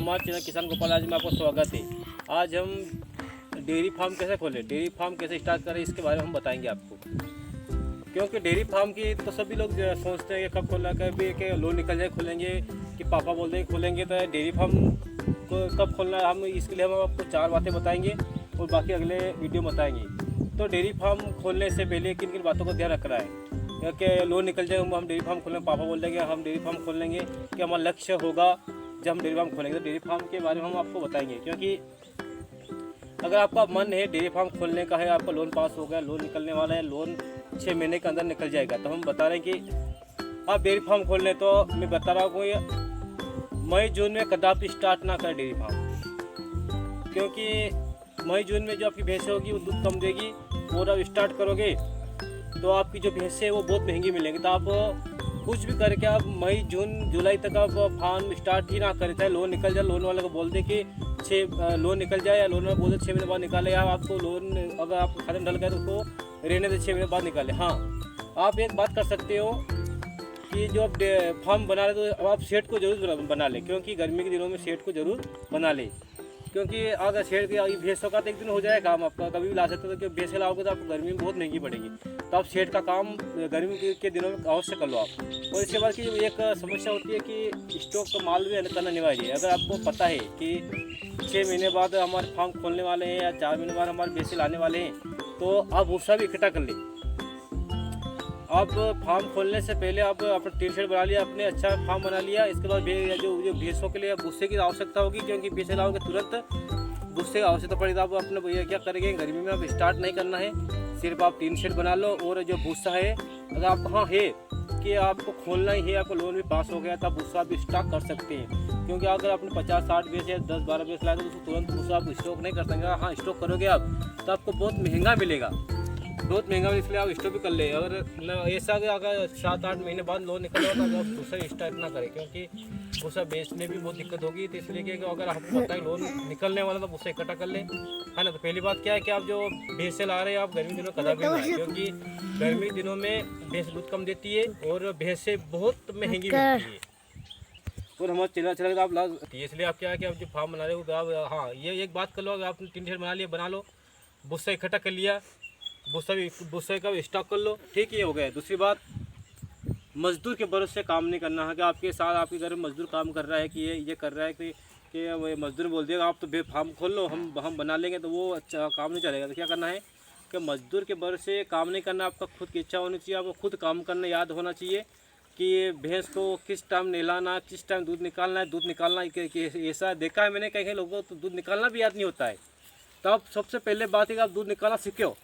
हमारे चैनल किसान गोपाल आज में आपका स्वागत है। आज हम डेयरी फार्म कैसे खोलें, डेयरी फार्म कैसे स्टार्ट करें, इसके बारे में हम बताएंगे आपको। क्योंकि डेयरी फार्म की तो सभी लोग सोचते हैं कि कब खोलना, कभी कि लोन निकल जाए खोलेंगे, कि पापा बोलते हैं खोलेंगे। तो डेयरी फार्म को कब खोलना है, हम इसके लिए हम आपको 4 बातें बताएंगे और बाकी अगले वीडियो में बताएंगे। तो डेयरी फार्म खोलने से पहले किन किन बातों को ध्यान रखना है, क्योंकि लोन निकल जाए हम डेयरी फार्म खोलेंगे, पापा बोल देंगे हम डेयरी फार्म खोल लेंगे, कि हमारा लक्ष्य होगा जब हम डेयरी फार्म खोलेंगे। तो डेयरी फार्म के बारे में हम आपको बताएंगे, क्योंकि अगर आपका मन है डेयरी फार्म खोलने का है, आपका लोन पास हो गया, लोन निकलने वाला है, लोन 6 महीने के अंदर निकल जाएगा, तो हम बता रहे हैं कि आप डेयरी फार्म खोल लें। तो मैं बता रहा हूँ कि मई जून में कदापि स्टार्ट ना करें डेयरी फार्म, क्योंकि मई जून में जो आपकी भैंस होगी वो दूध कम देगी, और आप स्टार्ट करोगे तो आपकी जो भैंस है वो बहुत महंगी मिलेंगी। तो आप कुछ भी करके आप मई जून जुलाई तक आप फार्म स्टार्ट ही ना करें, चाहे लोन निकल जाए। लोन वाले को बोल दे कि लोन निकल जाए, या लोन वाला बोल दे 6 महीने बाद निकाले, या आपको लोन अगर आप खत्म ढल गए तो उसको रहने दे 6 महीने बाद निकाले। हाँ, आप एक बात कर सकते हो कि जो आप फार्म बना रहे तो आप शेड को जरूर बना लें, क्योंकि गर्मी के दिनों में शेड को जरूर बना लें। क्योंकि अगर शेड की भैंसों का तो एक दिन हो जाएगा काम, आपका कभी भी ला सकते हो। तो भैंसें लाओगे तो आपको गर्मी में बहुत महंगी पड़ेगी, तो आप शेड का काम गर्मी के दिनों में अवश्य कर लो आप। और इसके बाद की एक समस्या होती है कि स्टॉक का माल भी करना अनिवार्य है। अगर आपको पता है कि 6 महीने बाद हमारे फार्म खोलने वाले हैं या 4 महीने बाद हमारे भैंसें लाने वाले हैं, तो आप भूसा भी इकट्ठा कर लें। आप फार्म खोलने से पहले आप अपना टीन शेड बना लिया, अपने अच्छा फार्म बना लिया। इसके बाद जो भैंसों के लिए भूसे की आवश्यकता होगी, क्योंकि भैंसें लाओगे तुरंत भूसे की आवश्यकता पड़ेगी। आप अपने भैया क्या करेंगे, गर्मी में आप स्टार्ट नहीं करना है, सिर्फ आप टीन शेड बना लो। और जो भूसा है, अगर आप हाँ है कि आपको खोलना ही है, आपको लोन भी पास हो गया, तो आप भूसा भी स्टॉक कर सकते हैं। क्योंकि अगर आपने 50-60 भैंस या 10-12 भैंस लाए तो उसको तुरंत भूसा आप स्टॉक नहीं कर सकेंगे। हाँ, स्टॉक करोगे आप तो आपको बहुत महंगा मिलेगा, बहुत महंगा, इसलिए आप स्टॉक भी कर ले। अगर ऐसा अगर 7-8 महीने बाद लोन निकल तो आप भूसा स्टार्ट ना करें, क्योंकि भूसा बेचने भी बहुत दिक्कत होगी। तो इसलिए कि अगर आपको पता है लोन निकलने वाला तो भूसा इकट्ठा कर ले, है ना। तो पहली बात क्या है कि आप जो भैंसें ला रहे हैं आप गर्मी दिनों कदापि ना, क्योंकि गर्मी दिनों में भैंस दूध कम देती है और भैंसें बहुत महंगी मिलती है, और हमारा चला आप ला। इसलिए आप क्या है कि आप जो फार्म बना रहे हो आप, हाँ ये एक बात कर लो, अगर आपने 3 शेड बना लिया, बना लो, भूसा इकट्ठा कर लिया, भूसा का स्टॉक कर लो, ठीक है, ये हो गया। दूसरी बात, मजदूर के भरोसे काम नहीं करना है कि आपके साथ आपके घर में मजदूर काम कर रहा है, कि ये कर रहा है कि वो मजदूर बोल देगा आप तो फार्म खोल लो, हम बना लेंगे, तो वो अच्छा काम नहीं चलेगा। तो क्या करना है कि मजदूर के भरोसे काम नहीं करना, आपका खुद की इच्छा होनी चाहिए, आपको खुद काम करना याद होना चाहिए कि भैंस को किस टाइम नहलाना, किस टाइम दूध निकालना है। दूध निकालना ऐसा देखा है मैंने, कई लोगों को तो दूध निकालना भी याद नहीं होता है। तो आप सबसे पहले बात है कि आप दूध निकालना सीखो,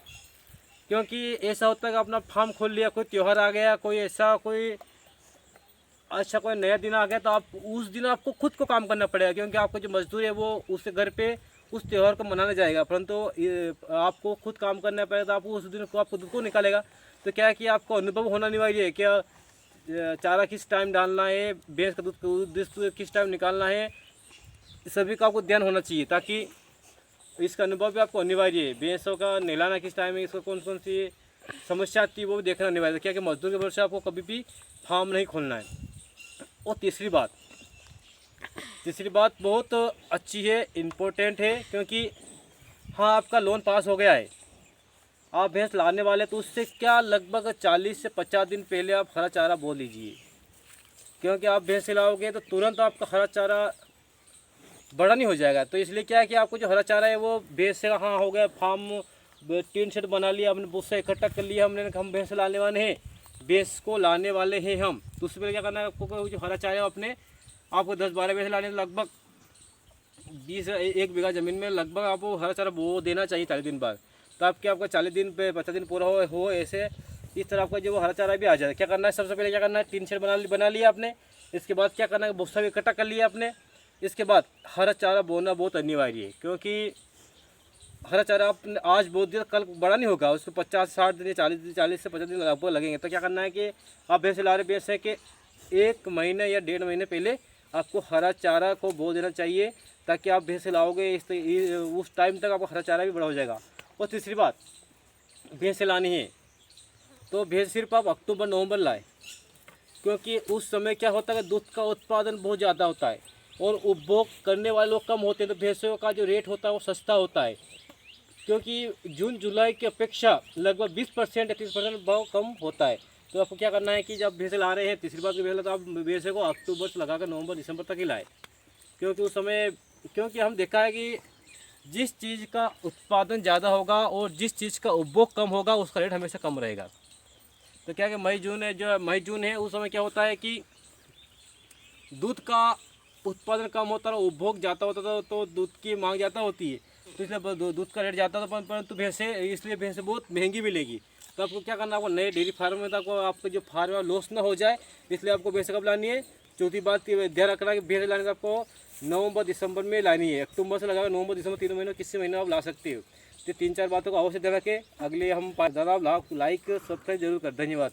क्योंकि ऐसा होता है कि अपना फार्म खोल लिया, कोई त्यौहार आ गया, कोई ऐसा कोई नया दिन आ गया, तो आप उस दिन आपको खुद को काम करना पड़ेगा, क्योंकि आपको जो मजदूर है वो उस घर पे उस त्यौहार को मनाने जाएगा, परंतु आपको खुद काम करना पड़ेगा। तो आप उस दिन को आपको दूध को निकालेगा, तो क्या है कि आपको अनुभव होना अनिवार्य है, क्या चारा किस टाइम डालना है, भैंस का दूध किस टाइम निकालना है, सभी का आपको ध्यान होना चाहिए, ताकि इसका अनुभव भी आपको अनिवार्य है। भैंसों का नहलाना किस टाइम है, इसको कौन कौन सी समस्या आती है वो भी देखना अनिवार्य है, क्या कि मजदूर के भरोसे आपको कभी भी फार्म नहीं खोलना है। और तीसरी बात बहुत अच्छी है, इम्पोर्टेंट है, क्योंकि हाँ आपका लोन पास हो गया है, आप भैंस लाने वाले, तो उससे क्या लगभग 40 से 50 दिन पहले आप हरा चारा बो लीजिए, क्योंकि आप भैंस लाओगे तो तुरंत आपका हरा चारा बड़ा नहीं हो जाएगा। तो इसलिए क्या है कि आपको जो हरा चारा है वो भैंस से, हाँ हो गया फार्म, टीन शेड बना लिया, हमने भूसा इकट्ठा कर लिया, हम भैंस लाने वाले हैं, भैंस को लाने वाले हैं हम, तो उससे पहले क्या करना है आपको, जो हरा चारा है अपने आपको 10-12 भैंस लाने, लगभग 1 बीघा ज़मीन में लगभग आपको हरा चारा बो देना चाहिए 40 दिन बाद। तो आपका 40 दिन पे 50 दिन पूरा हो ऐसे इस तरह आपका जो हरा चारा भी आ जाए। क्या करना है, सबसे पहले क्या करना है, टीन शेड बना लिया आपने, इसके बाद क्या करना है, भूसा भी इकट्ठा कर लिया आपने, इसके बाद हरा चारा बोना बहुत अनिवार्य है, क्योंकि हरा चारा आपने आज बो दिया कल बड़ा नहीं होगा, उसको 50-60 दिन 40 से 50 दिन लगभग लगेंगे। तो क्या करना है कि आप भैंस ला रहे भैंस है कि 1 महीने या 1.5 महीने पहले आपको हरा चारा को बो देना चाहिए, ताकि आप भैंस लाओगे उस टाइम तक आपका हरा चारा भी बड़ा हो जाएगा। और तीसरी बात, भैंस लानी है तो भैंस सिर्फ आप अक्टूबर-नवंबर लाए, क्योंकि उस समय क्या होता है, दूध का उत्पादन बहुत ज़्यादा होता है। और उपभोग करने वाले लोग कम होते हैं, तो भैंसों का जो रेट होता है वो सस्ता होता है, क्योंकि जून जुलाई की अपेक्षा लगभग 20% या 30% भाव कम होता है। तो आपको क्या करना है कि जब भैंसे ला रहे हैं, तीसरी बार की भैंस, तो आप भैंसे को अक्टूबर से लगाकर नवंबर दिसंबर तक ही लाए, क्योंकि उस समय, क्योंकि हम देखा है कि जिस चीज़ का उत्पादन ज़्यादा होगा और जिस चीज़ का उपभोग कम होगा उसका रेट हमेशा कम रहेगा। तो क्या कि मई जून है, जो मई जून है, उस समय क्या होता है कि दूध का उत्पादन कम होता है, उपभोग ज़्यादा होता था, तो दूध की मांग ज़्यादा होती है, तो इसलिए दूध का रेट ज़्यादा था, परंतु भैंसे, इसलिए भैंसे बहुत महंगी मिलेगी। तो आपको क्या करना है, आपको नए डेयरी फार्म में, तो आपको जो फार्म है लॉस ना हो जाए, इसलिए आपको भैंसे कब लानी है। चौथी बात की ध्यान रखना है कि भैंसे लाने से आपको नवंबर दिसंबर में लानी है। अक्टूबर से लगाकर नवंबर दिसंबर 3 महीनों किसी महीने आप ला सकते हो। तो 3-4 बातों को अवश्य ध्यान रखें। अगले हम ज़्यादा लाइक सब्सक्राइब जरूर कर। धन्यवाद।